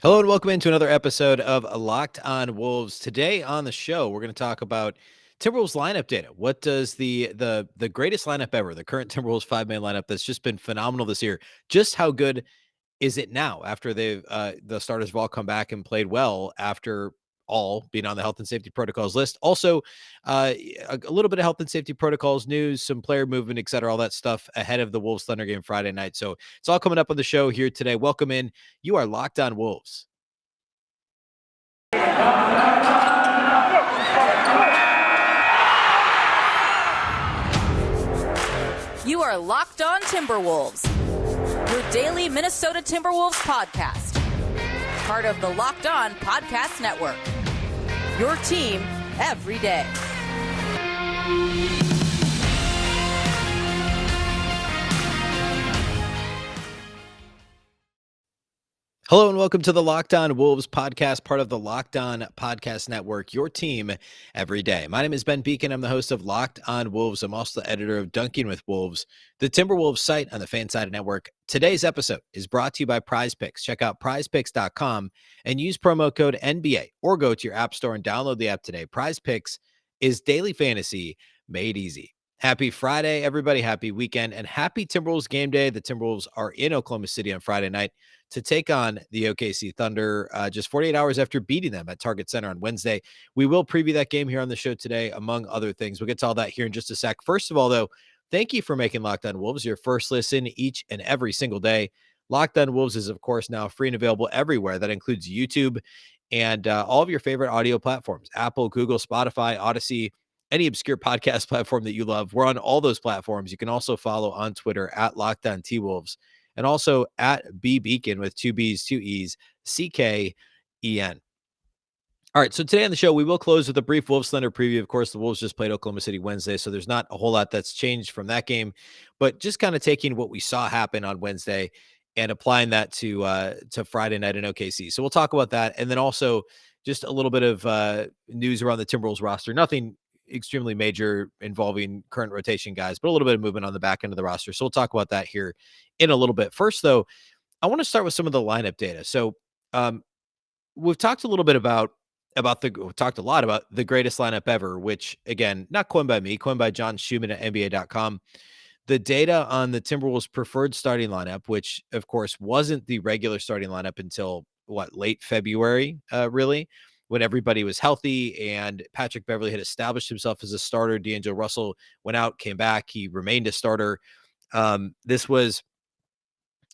Hello and welcome into another episode of Locked On Wolves. Today on the show, we're going to talk about Timberwolves lineup data. What does the greatest lineup ever, the current Timberwolves 5-man lineup that's just been phenomenal this year? Just how good is it now after the starters have all come back and played well after all being on the health and safety protocols list? Also, a little bit of health and safety protocols news, some player movement, et cetera, all that stuff ahead of the Wolves Thunder game Friday night. So it's all coming up on the show here today. Welcome in. You are Locked On Wolves. You are Locked On Timberwolves, your daily Minnesota Timberwolves podcast. Part of the Locked On Podcast Network. Your team every day. Hello and welcome to the Locked On Wolves podcast, part of the Locked On Podcast Network, your team every day. My name is Ben Beecken. I'm the host of Locked On Wolves. I'm also the editor of Dunking with Wolves, the Timberwolves site on the Fansided Network. Today's episode is brought to you by Prize Picks. Check out prizepicks.com and use promo code NBA or go to your app store and download the app today. Prize Picks is daily fantasy made easy. Happy Friday, everybody. Happy weekend and happy Timberwolves game day. The Timberwolves are in Oklahoma City on Friday night to take on the OKC Thunder just 48 hours after beating them at Target Center on Wednesday. We will preview that game here on the show today, among other things. We'll get to all that here in just a sec. First of all, though, thank you for making Locked On Wolves your first listen each and every single day. Locked On Wolves is, of course, now free and available everywhere. That includes YouTube and all of your favorite audio platforms, Apple, Google, Spotify, Odyssey, any obscure podcast platform that you love. We're on all those platforms. You can also follow on Twitter at Locked On T-Wolves. And also at Beecken with two B's, two E's, CKEN. All right, so today on the show, we will close with a brief Wolves Thunder preview. Of course, the Wolves just played Oklahoma City Wednesday, so there's not a whole lot that's changed from that game. But just kind of taking what we saw happen on Wednesday and applying that to Friday night in OKC. So we'll talk about that. And then also just a little bit of news around the Timberwolves roster. Nothing extremely major involving current rotation guys, but a little bit of movement on the back end of the roster. So we'll talk about that here in a little bit. First, though, I want to start with some of the lineup data. So we've talked a little bit we've talked a lot about the greatest lineup ever, which again, not coined by me, coined by John Schumann at NBA.com. The data on the Timberwolves preferred starting lineup, which of course wasn't the regular starting lineup until late February, really, when everybody was healthy and Patrick Beverley had established himself as a starter. DAngelo Russell went out, came back. He remained a starter. This was,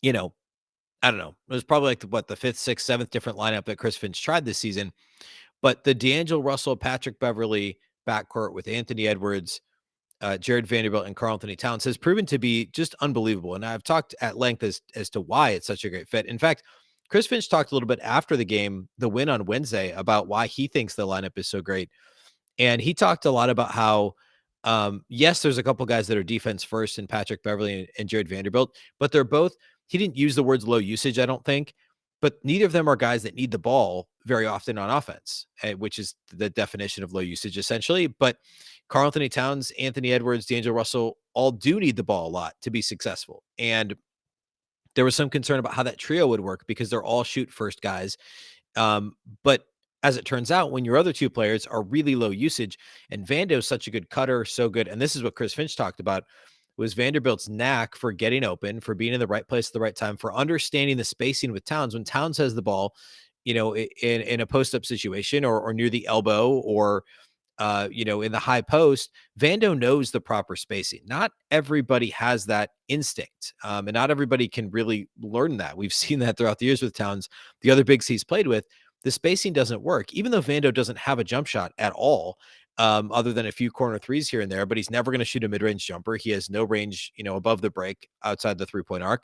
I don't know. It was probably like the fifth, sixth, seventh different lineup that Chris Finch tried this season. But the DAngelo Russell, Patrick Beverley backcourt with Anthony Edwards, Jared Vanderbilt, and Karl-Anthony Towns has proven to be just unbelievable. And I've talked at length as to why it's such a great fit. In fact, Chris Finch talked a little bit after the game, the win on Wednesday, about why he thinks the lineup is so great. And he talked a lot about how, yes, there's a couple guys that are defense first in Patrick Beverley and Jared Vanderbilt, but they're both, he didn't use the words low usage, I don't think, but neither of them are guys that need the ball very often on offense, which is the definition of low usage essentially. But Karl-Anthony Towns, Anthony Edwards, DAngelo Russell all do need the ball a lot to be successful. And there was some concern about how that trio would work because they're all shoot first guys. But as it turns out, when your other two players are really low usage, and Vando's such a good cutter, so good, and this is what Chris Finch talked about, was Vanderbilt's knack for getting open, for being in the right place at the right time, for understanding the spacing with Towns. When Towns has the ball, in a post-up situation or near the elbow or in the high post, Vando knows the proper spacing. Not everybody has that instinct, and not everybody can really learn that. We've seen that throughout the years with Towns. The other bigs he's played with, the spacing doesn't work, even though Vando doesn't have a jump shot at all, other than a few corner threes here and there, but he's never going to shoot a mid-range jumper. He has no range, above the break outside the three-point arc.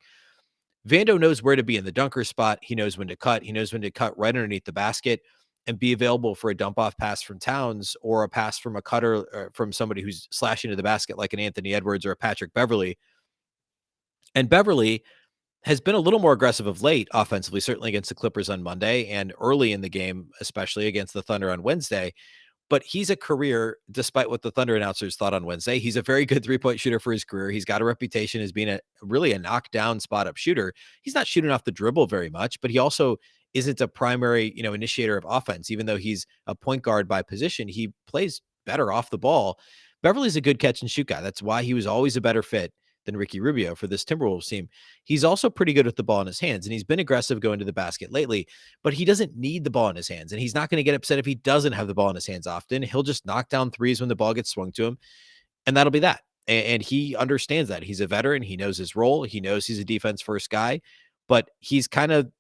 Vando knows where to be in the dunker spot. He knows when to cut. He knows when to cut right underneath the basket and be available for a dump off pass from Towns or a pass from a cutter or from somebody who's slashing to the basket like an Anthony Edwards or a Patrick Beverley. And Beverley has been a little more aggressive of late offensively, certainly against the Clippers on Monday and early in the game, especially against the Thunder on Wednesday. But he's a career, despite what the Thunder announcers thought on Wednesday, he's a very good three-point shooter for his career. He's got a reputation as being really a knockdown spot-up shooter. He's not shooting off the dribble very much, but he also isn't a primary, initiator of offense. Even though he's a point guard by position, he plays better off the ball. Beverley's a good catch and shoot guy. That's why he was always a better fit than Ricky Rubio for this Timberwolves team. He's also pretty good with the ball in his hands, and he's been aggressive going to the basket lately, but he doesn't need the ball in his hands, and he's not going to get upset if he doesn't have the ball in his hands often. He'll just knock down threes when the ball gets swung to him, and that'll be that. And he understands that. He's a veteran. He knows his role. He knows he's a defense first guy, but he's kind of,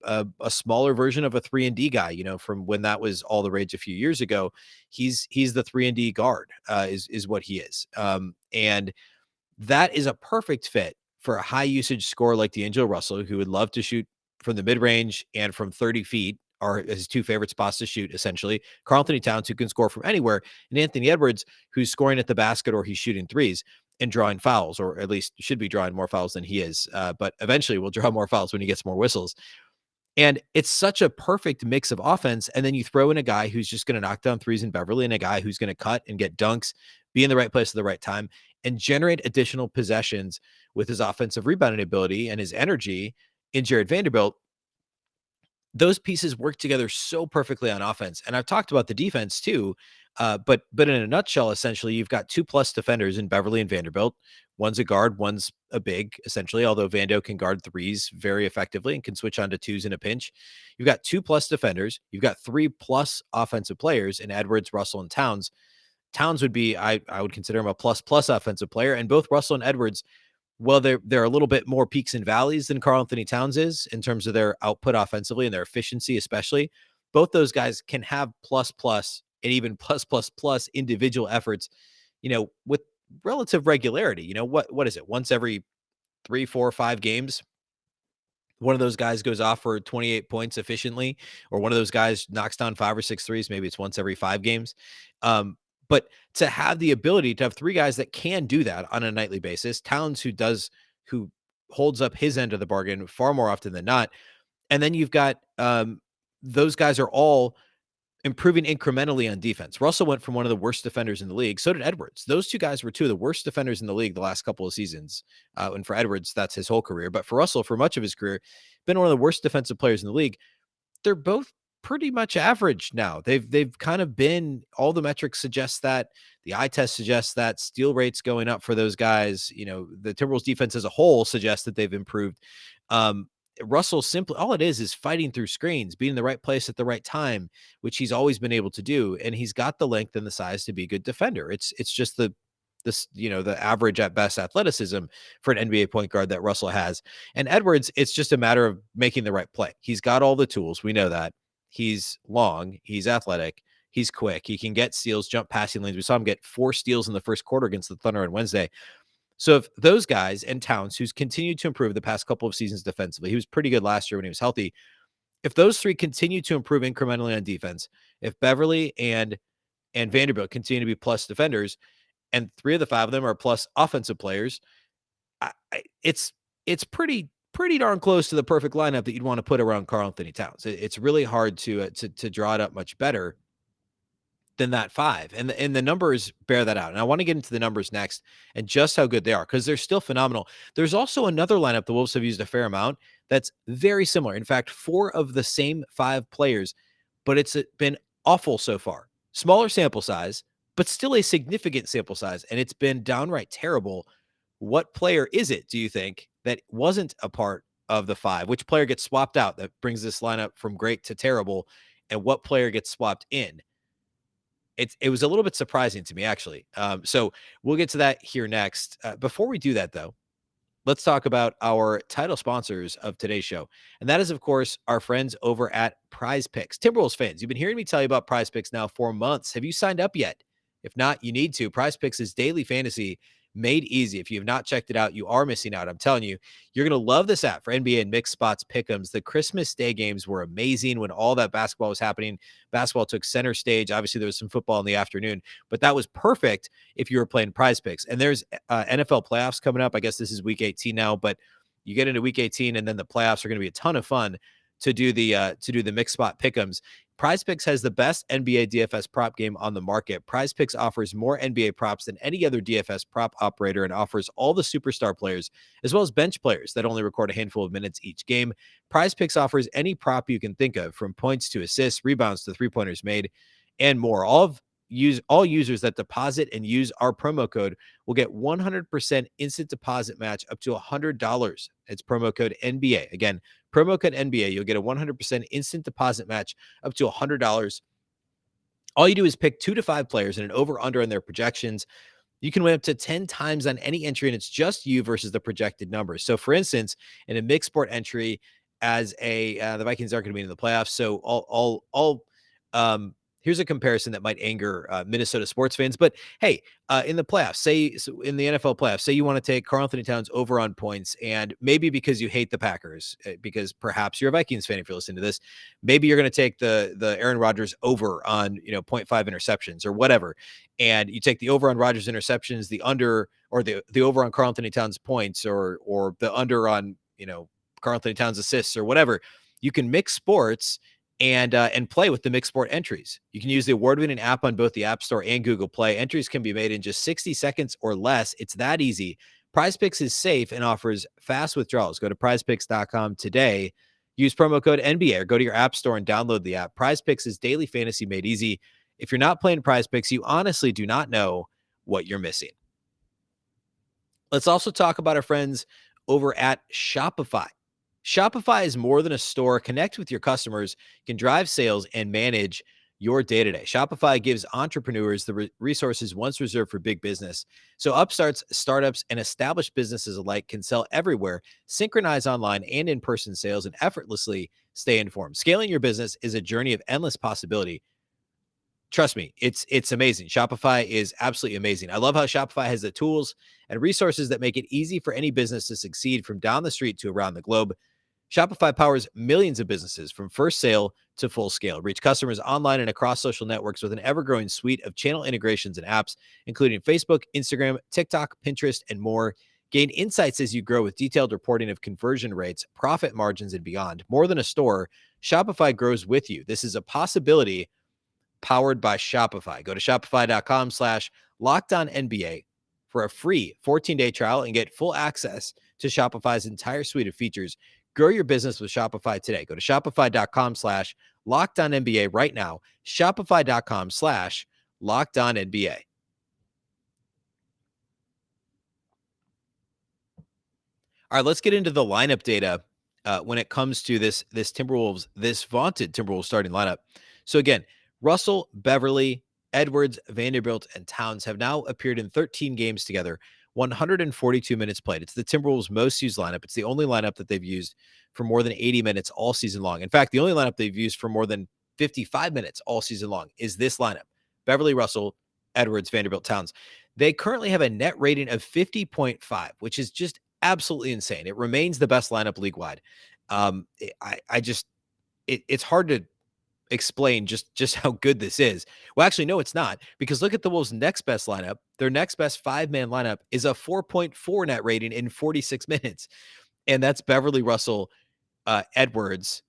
a smaller version of a 3-and-D guy, from when that was all the rage a few years ago. He's the 3-and-D guard, is what he is. And that is a perfect fit for a high usage scorer like DAngelo Russell, who would love to shoot from the mid range and from 30 feet, are his two favorite spots to shoot, essentially. Karl-Anthony Towns, who can score from anywhere, and Anthony Edwards, who's scoring at the basket or he's shooting threes and drawing fouls, or at least should be drawing more fouls than he is. But eventually will draw more fouls when he gets more whistles. And it's such a perfect mix of offense. And then you throw in a guy who's just going to knock down threes in Beverley, and a guy who's going to cut and get dunks, be in the right place at the right time, and generate additional possessions with his offensive rebounding ability and his energy in Jared Vanderbilt. Those pieces work together so perfectly on offense. And I've talked about the defense too. But in a nutshell, essentially, you've got 2+ defenders in Beverley and Vanderbilt. One's a guard, one's a big, essentially, although Vando can guard threes very effectively and can switch on to twos in a pinch. You've got 2+ defenders. You've got 3+ offensive players in Edwards, Russell, and Towns. Towns would be, I would consider him a plus offensive player. And both Russell and Edwards, well, they're a little bit more peaks and valleys than Karl-Anthony Towns is in terms of their output offensively and their efficiency, especially. Both those guys can have plus and even plus individual efforts, with relative regularity. What is it? Once every 3, 4, 5 games, one of those guys goes off for 28 points efficiently, or one of those guys knocks down 5 or 6 threes. Maybe it's once every 5 games. But to have the ability to have 3 guys that can do that on a nightly basis, Towns, who holds up his end of the bargain far more often than not. And then you've got, those guys are all improving incrementally on defense. Russell went from one of the worst defenders in the league. So did Edwards. Those 2 guys were 2 of the worst defenders in the league the last couple of seasons. And for Edwards, that's his whole career. But for Russell, for much of his career, been one of the worst defensive players in the league. They're both pretty much average now. They've kind of been, all the metrics suggest that, the eye test suggests that, steal rates going up for those guys. The Timberwolves defense as a whole suggests that they've improved. Russell, simply, all it is fighting through screens, being in the right place at the right time, which he's always been able to do. And he's got the length and the size to be a good defender. It's just the average at best athleticism for an NBA point guard that Russell has. And Edwards, it's just a matter of making the right play. He's got all the tools. We know that. He's long, he's athletic, he's quick. He can get steals, jump passing lanes. We saw him get 4 steals in the first quarter against the Thunder on Wednesday. So if those guys, and Towns, who's continued to improve the past couple of seasons defensively, he was pretty good last year when he was healthy. If those 3 continue to improve incrementally on defense, if Beverley and Vanderbilt continue to be plus defenders, and 3 of the 5 of them are plus offensive players, it's pretty darn close to the perfect lineup that you'd want to put around Karl-Anthony Towns. It's really hard to draw it up much better than that 5. And the numbers bear that out. And I want to get into the numbers next and just how good they are, because they're still phenomenal. There's also another lineup the Wolves have used a fair amount that's very similar. In fact, 4 of the same 5 players, but it's been awful so far. Smaller sample size, but still a significant sample size. And it's been downright terrible. What player is it, do you think, that wasn't a part of the 5? Which player gets swapped out that brings this lineup from great to terrible? And what player gets swapped in? It was a little bit surprising to me, actually. So we'll get to that here next. Before we do that, though, let's talk about our title sponsors of today's show. And that is, of course, our friends over at Prize Picks. Timberwolves fans, you've been hearing me tell you about Prize Picks now for months. Have you signed up yet? If not, you need to. Prize Picks is daily fantasy made easy. If you have not checked it out, you are missing out. I'm telling you, you're going to love this app for NBA and mixed spots pick'ems. The Christmas Day games were amazing when all that basketball was happening. Basketball took center stage. Obviously, there was some football in the afternoon, but that was perfect if you were playing Prize Picks. And there's NFL playoffs coming up. I guess this is week 18 now, but you get into week 18, and then the playoffs are going to be a ton of fun to do the mixed spot pick'ems. PrizePicks has the best NBA DFS prop game on the market. PrizePicks offers more NBA props than any other DFS prop operator and offers all the superstar players as well as bench players that only record a handful of minutes each game. PrizePicks offers any prop you can think of, from points to assists, rebounds to three-pointers made, and more. All users that deposit and use our promo code will get 100% instant deposit match up to $100. It's promo code NBA. Again, promo code NBA. You'll get a 100% instant deposit match up to $100. All you do is pick 2 to 5 players and an over-under on their projections. You can win up to 10 times on any entry, and it's just you versus the projected numbers. So, for instance, in a mixed sport entry, as the Vikings aren't going to be in the playoffs, so here's a comparison that might anger Minnesota sports fans. But hey, in the playoffs, in the NFL playoffs, say you want to take Karl-Anthony Towns over on points, and maybe because you hate the Packers, because perhaps you're a Vikings fan if you're listening to this, maybe you're going to take the Aaron Rodgers over on 0.5 interceptions or whatever, and you take the over on Rodgers interceptions, the under, or the over on Karl-Anthony Towns points, or the under on Karl-Anthony Towns assists or whatever. You can mix sports and play with the mixed sport entries. You can use the award-winning app on both the App Store and Google Play. Entries can be made in just 60 seconds or less. It's that easy. PrizePicks is safe and offers fast withdrawals. Go to prizepicks.com today. Use promo code NBA or go to your App Store and download the app. PrizePicks is daily fantasy made easy. If you're not playing PrizePicks, you honestly do not know what you're missing. Let's also talk about our friends over at Shopify. Shopify is more than a store. Connect with your customers, can drive sales, and manage your day-to-day. Shopify gives entrepreneurs the resources once reserved for big business. So upstarts, startups, and established businesses alike can sell everywhere, synchronize online and in-person sales, and effortlessly stay informed. Scaling your business is a journey of endless possibility. Trust me, it's amazing. Shopify is absolutely amazing. I love how Shopify has the tools and resources that make it easy for any business to succeed from down the street to around the globe. Shopify powers millions of businesses from first sale to full scale. Reach customers online and across social networks with an ever-growing suite of channel integrations and apps, including Facebook, Instagram, TikTok, Pinterest, and more. Gain insights as you grow with detailed reporting of conversion rates, profit margins, and beyond. More than a store, Shopify grows with you. This is a possibility powered by Shopify. Go to shopify.com/LockedOnNBA for a free 14-day trial and get full access to Shopify's entire suite of features. Grow your business with Shopify today. Go to shopify.com/LockedOnNBA right now. Shopify.com/LockedOnNBA. All right, let's get into the lineup data when it comes to this vaunted Timberwolves starting lineup. So again, Russell, Beverley, Edwards, Vanderbilt, and Towns have now appeared in 13 games together, 142 minutes played. It's the Timberwolves' most used lineup. It's the only lineup that they've used for more than 80 minutes all season long. In fact, the only lineup they've used for more than 55 minutes all season long is this lineup: Beverley, Russell, Edwards, Vanderbilt, Towns. They currently have a net rating of 50.5, which is just absolutely insane. It remains the best lineup league-wide. It's hard to explain just how good this is. Well, actually, no, it's not, because look at the Wolves' next best lineup. Their next best 5-man lineup is a 4.4 net rating in 46 minutes. And that's Beverley, Russell, Edwards,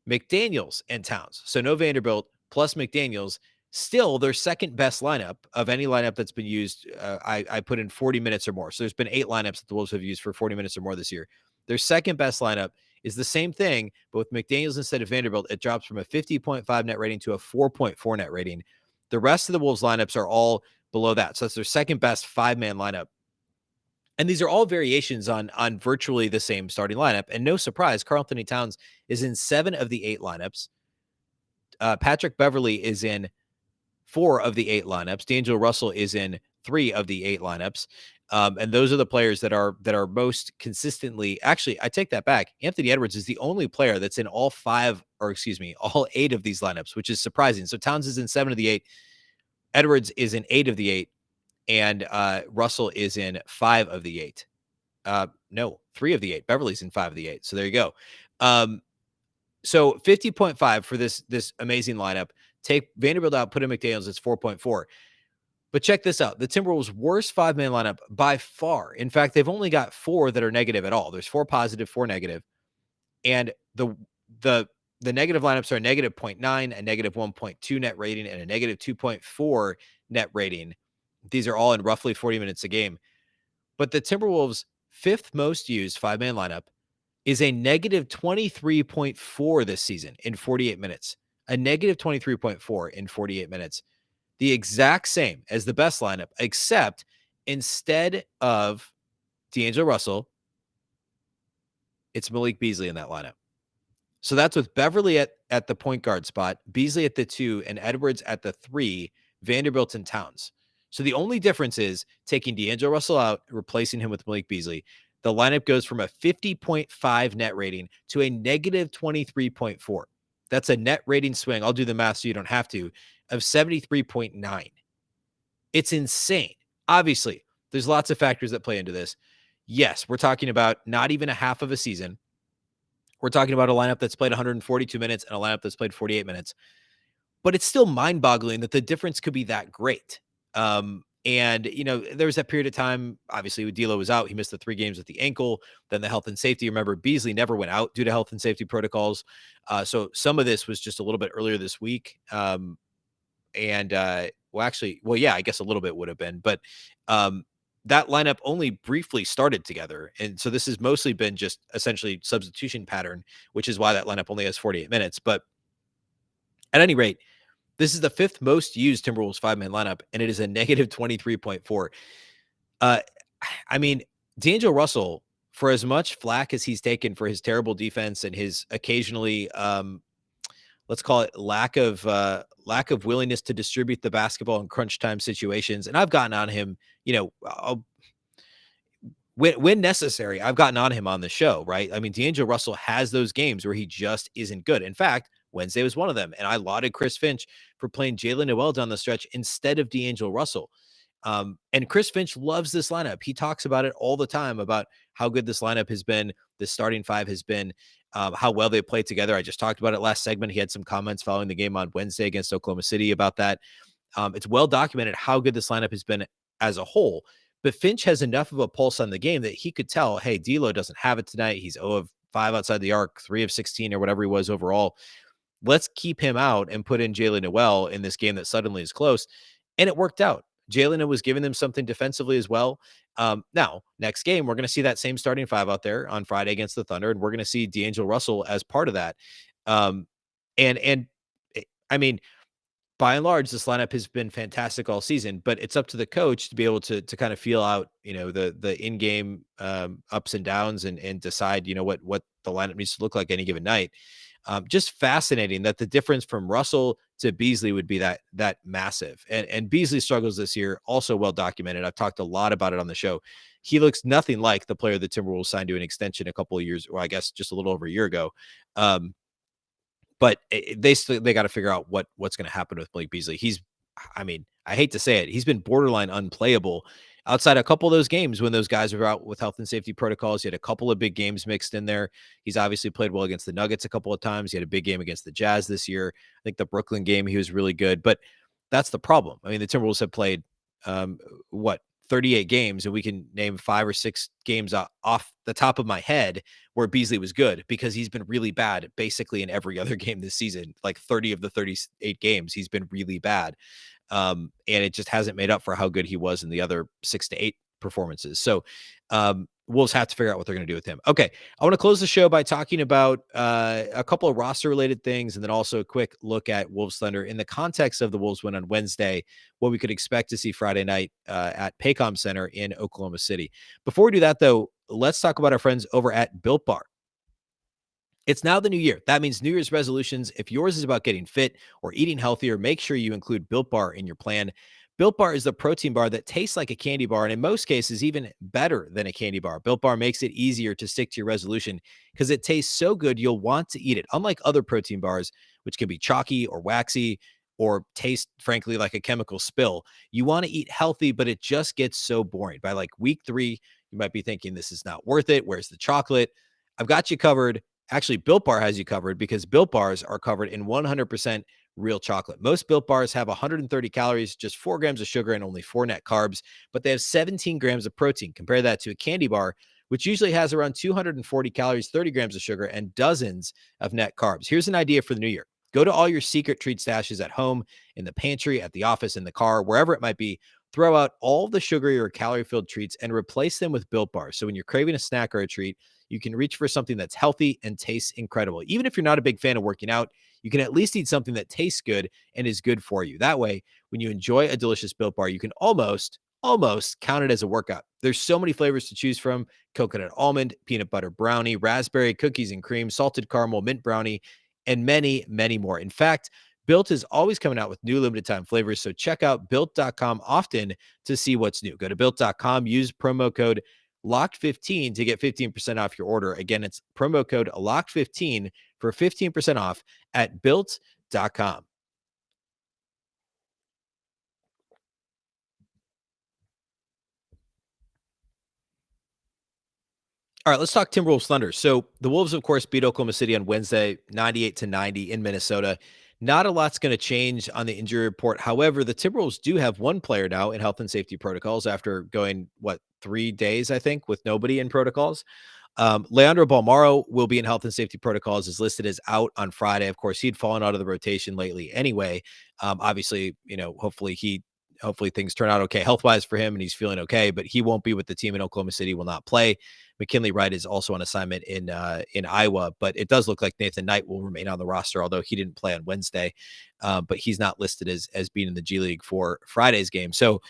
McDaniels, and Towns. So no Vanderbilt plus McDaniels. Still their second best lineup of any lineup that's been used. I put in 40 minutes or more. So there's been 8 lineups that the Wolves have used for 40 minutes or more this year. Their second best lineup is the same thing, but with McDaniels instead of Vanderbilt, it drops from a 50.5 net rating to a 4.4 net rating. The rest of the Wolves lineups are all below that. So that's their second best 5-man lineup. And these are all variations on virtually the same starting lineup. And no surprise, Karl-Anthony Towns is in 7 of the 8 lineups. Patrick Beverley is in 4 of the 8 lineups. DAngelo Russell is in 3 of the 8 lineups. And those are the players that are most consistently. Actually, I take that back. Anthony Edwards is the only player that's in all 8 of these lineups, which is surprising. So Towns is in 7 of the 8. Edwards is in 8 of the 8. And Russell is in 5 of the 8. No, 3 of the 8. Beverly's in 5 of the 8. So there you go. So 50.5 for this amazing lineup. Take Vanderbilt out, put in McDaniels, it's 4.4. But check this out. The Timberwolves' worst 5-man lineup by far. In fact, they've only got 4 that are negative at all. There's 4 positive, 4 negative. And the the negative lineups are a negative 0.9, a negative 1.2 net rating, and a negative 2.4 net rating. These are all in roughly 40 minutes a game. But the Timberwolves' fifth most used five-man lineup is a negative 23.4 this season in 48 minutes. A negative 23.4 in 48 minutes. The exact same as the best lineup, except instead of DAngelo Russell, it's Malik Beasley in that lineup. So that's with Beverley at the point guard spot, Beasley at the 2, and Edwards at the 3, Vanderbilt and Towns. So the only difference is taking DAngelo Russell out, replacing him with Malik Beasley. The lineup goes from a 50.5 net rating to a negative 23.4. That's a net rating swing. I'll do the math so you don't have to, of 73.9. It's insane. Obviously, there's lots of factors that play into this. Yes, we're talking about not even a half of a season. We're talking about a lineup that's played 142 minutes and a lineup that's played 48 minutes. But it's still mind-boggling that the difference could be that great. And, there was that period of time, obviously, when D'Lo was out. He missed the 3 games with the ankle, then the health and safety. Remember, Beasley never went out due to health and safety protocols. So some of this was just a little bit earlier this week. I guess a little bit would have been. But that lineup only briefly started together. And so this has mostly been just essentially substitution pattern, which is why that lineup only has 48 minutes. But at any rate, this is the fifth most used Timberwolves five-man lineup, and it is a negative 23.4. D'Angelo Russell, for as much flack as he's taken for his terrible defense and his occasionally, let's call it lack of willingness to distribute the basketball in crunch time situations. And I've gotten on him, when necessary, I've gotten on him on the show, right? I mean, D'Angelo Russell has those games where he just isn't good. In fact, Wednesday was one of them. And I lauded Chris Finch for playing Jalen Noel down the stretch instead of D'Angelo Russell. And Chris Finch loves this lineup. He talks about it all the time about how good this lineup has been, the starting five has been, how well they play together. I just talked about it last segment. He had some comments following the game on Wednesday against Oklahoma City about that. It's well documented how good this lineup has been as a whole. But Finch has enough of a pulse on the game that he could tell, hey, D'Lo doesn't have it tonight. He's 0 of 5 outside the arc, 3 of 16 or whatever he was overall. Let's keep him out and put in Jalen Noel in this game that suddenly is close. And it worked out. Jalen was giving them something defensively as well. Now, next game, we're going to see that same starting five out there on Friday against the Thunder, and we're going to see D'Angelo Russell as part of that. By and large, this lineup has been fantastic all season, but it's up to the coach to be able to kind of feel out, the in-game ups and downs and decide, what the lineup needs to look like any given night. Just fascinating that the difference from Russell to Beasley would be that massive. And Beasley's struggles this year also well documented. I've talked a lot about it on the show. He looks nothing like the player the Timberwolves signed to an extension a couple of years, or I guess just a little over a year ago. But they got to figure out what's going to happen with Malik Beasley. I hate to say it, he's been borderline unplayable outside a couple of those games when those guys were out with health and safety protocols. He had a couple of big games mixed in there. He's obviously played well against the Nuggets a couple of times. He had a big game against the Jazz this year. I think the Brooklyn game, he was really good, but that's the problem. I mean, the Timberwolves have played 38 games, and we can name 5 or 6 games off the top of my head where Beasley was good, because he's been really bad basically in every other game this season. Like 30 of the 38 games, he's been really bad. And it just hasn't made up for how good he was in the other 6 to 8 performances. So Wolves have to figure out what they're going to do with him. Okay, I want to close the show by talking about a couple of roster-related things, and then also a quick look at Wolves Thunder in the context of the Wolves win on Wednesday, what we could expect to see Friday night at Paycom Center in Oklahoma City. Before we do that, though, let's talk about our friends over at Built Bar. It's now the new year. That means New Year's resolutions. If yours is about getting fit or eating healthier, make sure you include Built Bar in your plan. Built Bar is the protein bar that tastes like a candy bar, and in most cases, even better than a candy bar. Built Bar makes it easier to stick to your resolution because it tastes so good you'll want to eat it. Unlike other protein bars, which can be chalky or waxy or taste, frankly, like a chemical spill, you want to eat healthy, but it just gets so boring. By like week 3, you might be thinking, this is not worth it. Where's the chocolate? I've got you covered. Actually, Built Bar has you covered, because Built Bars are covered in 100% real chocolate. Most Built Bars have 130 calories, just 4 grams of sugar, and only 4 net carbs, but they have 17 grams of protein. Compare that to a candy bar, which usually has around 240 calories, 30 grams of sugar, and dozens of net carbs. Here's an idea for the new year. Go to all your secret treat stashes at home, in the pantry, at the office, in the car, wherever it might be. Throw out all the sugary or calorie-filled treats and replace them with Built Bars. So when you're craving a snack or a treat, you can reach for something that's healthy and tastes incredible. Even if you're not a big fan of working out, you can at least eat something that tastes good and is good for you. That way, when you enjoy a delicious Built Bar, you can almost count it as a workout. There's so many flavors to choose from: coconut almond, peanut butter brownie, raspberry, cookies and cream, salted caramel, mint brownie, and many, many more. In fact, Built is always coming out with new limited time flavors. So check out built.com often to see what's new. Go to built.com, use promo code locked15 to get 15% off your order. Again, it's promo code locked15 for 15% off at built.com. All right, let's talk Timberwolves Thunder. So the Wolves, of course, beat Oklahoma City on Wednesday, 98-90 in Minnesota. Not a lot's going to change on the injury report. However, the Timberwolves do have one player now in health and safety protocols after going, 3 days, I think, with nobody in protocols. Leandro Balmaro will be in health and safety protocols, is listed as out on Friday. Of course, he'd fallen out of the rotation lately anyway. Obviously, hopefully things turn out okay health-wise for him and he's feeling okay, but he won't be with the team in Oklahoma City, will not play. McKinley Wright is also on assignment in Iowa, but it does look like Nathan Knight will remain on the roster, although he didn't play on Wednesday. But he's not listed as being in the G League for Friday's game. So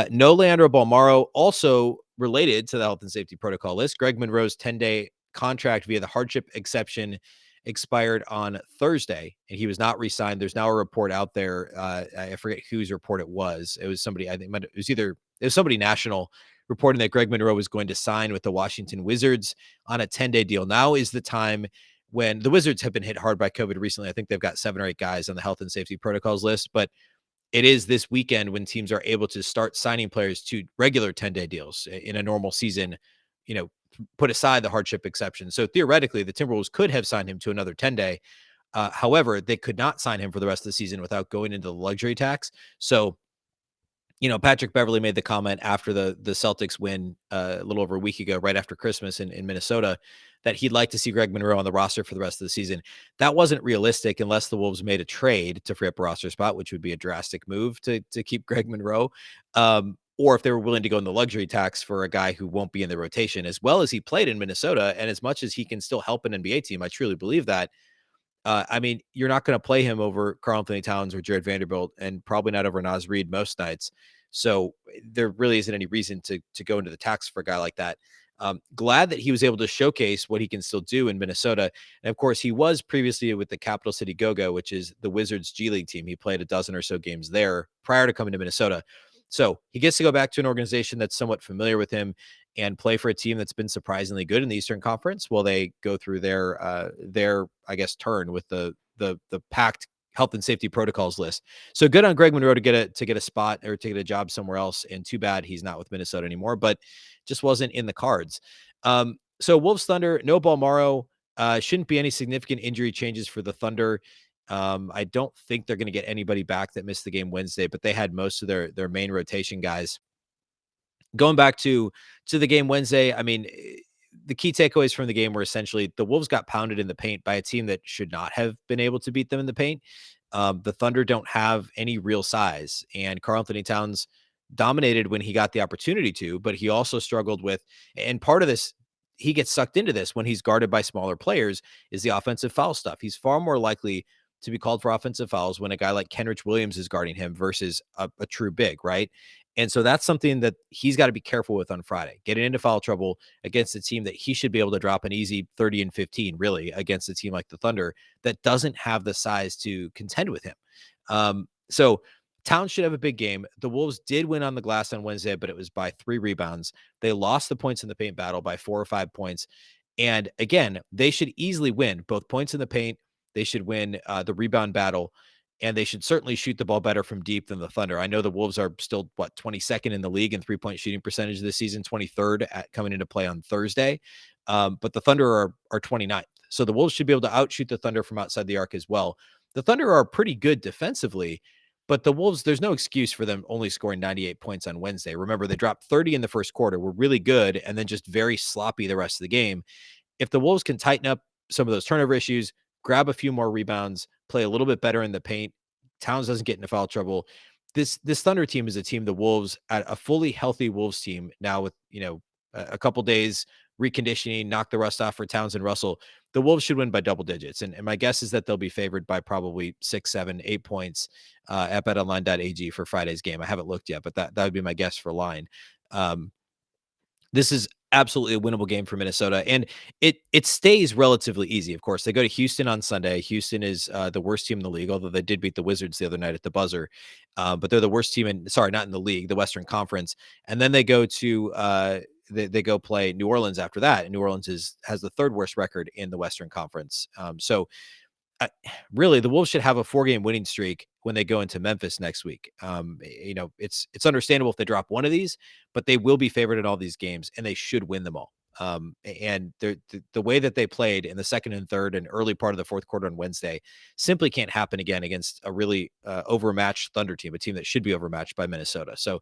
no Leandro Balmaro. Also related to the health and safety protocol list, Greg Monroe's 10-day contract via the hardship exception expired on Thursday, and he was not re-signed. There's now a report out there. I forget whose report it was. It was somebody, I think it was somebody national, reporting that Greg Monroe was going to sign with the Washington Wizards on a 10-day deal. Now is the time when the Wizards have been hit hard by COVID recently. I think they've got 7 or 8 guys on the health and safety protocols list, but it is this weekend when teams are able to start signing players to regular 10-day deals in a normal season, put aside the hardship exception. So theoretically, the Timberwolves could have signed him to another 10-day. However, they could not sign him for the rest of the season without going into the luxury tax. So, Patrick Beverley made the comment after the Celtics win a little over a week ago, right after Christmas in Minnesota, that he'd like to see Greg Monroe on the roster for the rest of the season. That wasn't realistic unless the Wolves made a trade to free up a roster spot, which would be a drastic move to keep Greg Monroe. Or if they were willing to go in the luxury tax for a guy who won't be in the rotation, as well as he played in Minnesota. And as much as he can still help an NBA team, I truly believe that. You're not going to play him over Karl-Anthony Towns or Jared Vanderbilt, and probably not over Naz Reid most nights. So there really isn't any reason to go into the tax for a guy like that. Glad that he was able to showcase what he can still do in Minnesota. And of course, he was previously with the Capital City Go-Go, which is the Wizards G League team. He played a dozen or so games there prior to coming to Minnesota. So he gets to go back to an organization that's somewhat familiar with him and play for a team that's been surprisingly good in the Eastern Conference while they go through their I guess turn with the packed health and safety protocols list. So good on Greg Monroe to get a spot or to get a job somewhere else. And too bad he's not with Minnesota anymore, but just wasn't in the cards. So Wolves Thunder, no Balmaro, shouldn't be any significant injury changes for the Thunder. I don't think they're going to get anybody back that missed the game Wednesday, but they had most of their main rotation guys. Going back to the game Wednesday, the key takeaways from the game were essentially the Wolves got pounded in the paint by a team that should not have been able to beat them in the paint. The Thunder don't have any real size, and Karl-Anthony Towns dominated when he got the opportunity to, but he also struggled with, and part of this, he gets sucked into this when he's guarded by smaller players, is the offensive foul stuff. He's far more likely to be called for offensive fouls when a guy like Kenrich Williams is guarding him versus a true big, right? And so that's something that he's got to be careful with on Friday, getting into foul trouble against a team that he should be able to drop an easy 30 and 15, really, against a team like the Thunder that doesn't have the size to contend with him. So Towns should have a big game. The Wolves did win on the glass on Wednesday, but it was by 3 rebounds. They lost the points in the paint battle by 4 or 5 points. And again, they should easily win both points in the paint. They should win the rebound battle, and they should certainly shoot the ball better from deep than the Thunder. I know the Wolves are still, 22nd in the league in three-point shooting percentage this season, 23rd coming into play on Thursday. But the Thunder are 29th. So the Wolves should be able to outshoot the Thunder from outside the arc as well. The Thunder are pretty good defensively, But the Wolves, there's no excuse for them only scoring 98 points on Wednesday. Remember, they dropped 30 in the first quarter, were really good, and then just very sloppy the rest of the game. If the Wolves can tighten up some of those turnover issues, grab a few more rebounds, play a little bit better in the paint, Towns doesn't get into foul trouble. This Thunder team is a team, the Wolves, at a fully healthy Wolves team now with, a couple days reconditioning, knock the rust off for Towns and Russell. The Wolves should win by double digits. And my guess is that they'll be favored by probably 6, 7, 8 points at betonline.ag for Friday's game. I haven't looked yet, but that would be my guess for line. This is absolutely a winnable game for Minnesota, and it stays relatively easy. Of course, they go to Houston on Sunday. Houston is the worst team in the league, although they did beat the Wizards the other night at the buzzer. But they're the worst team not in the league, the Western Conference. And then they go to they go play New Orleans after that, and New Orleans has the third worst record in the Western Conference. So really, the Wolves should have a 4-game winning streak when they go into Memphis next week. It's understandable if they drop one of these, but they will be favored in all these games, and they should win them all. And the way that they played in the second and third and early part of the fourth quarter on Wednesday simply can't happen again against a really overmatched Thunder team, a team that should be overmatched by Minnesota. So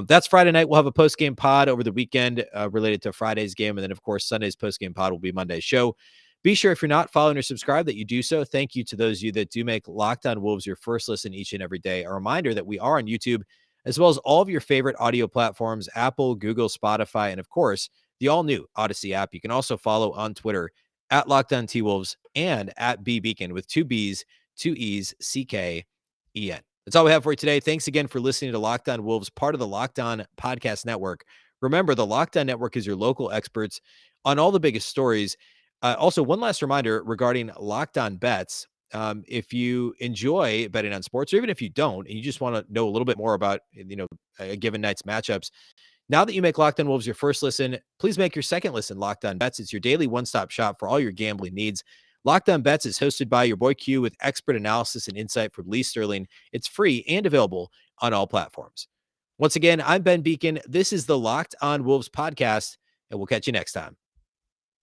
that's Friday night. We'll have a post-game pod over the weekend related to Friday's game. And then, of course, Sunday's post-game pod will be Monday's show. Be sure, if you're not following or subscribed, that you do so. Thank you to those of you that do make Locked On Wolves your first listen each and every day. A reminder that we are on YouTube, as well as all of your favorite audio platforms, Apple, Google, Spotify, and of course, the all-new Odyssey app. You can also follow on Twitter at Locked On T-Wolves and at Beecken with 2 B's, 2 E's, C-K-E-N. That's all we have for you today. Thanks again for listening to Locked On Wolves, part of the Locked On Podcast Network. Remember, the Locked On Network is your local experts on all the biggest stories. Also, one last reminder regarding Locked On Bets. If you enjoy betting on sports, or even if you don't, and you just want to know a little bit more about, a given night's matchups, now that you make Locked On Wolves your first listen, please make your second listen Locked On Bets. It's your daily one-stop shop for all your gambling needs. Locked On Bets is hosted by your boy Q with expert analysis and insight from Lee Sterling. It's free and available on all platforms. Once again, I'm Ben Beecken. This is the Locked On Wolves podcast, and we'll catch you next time.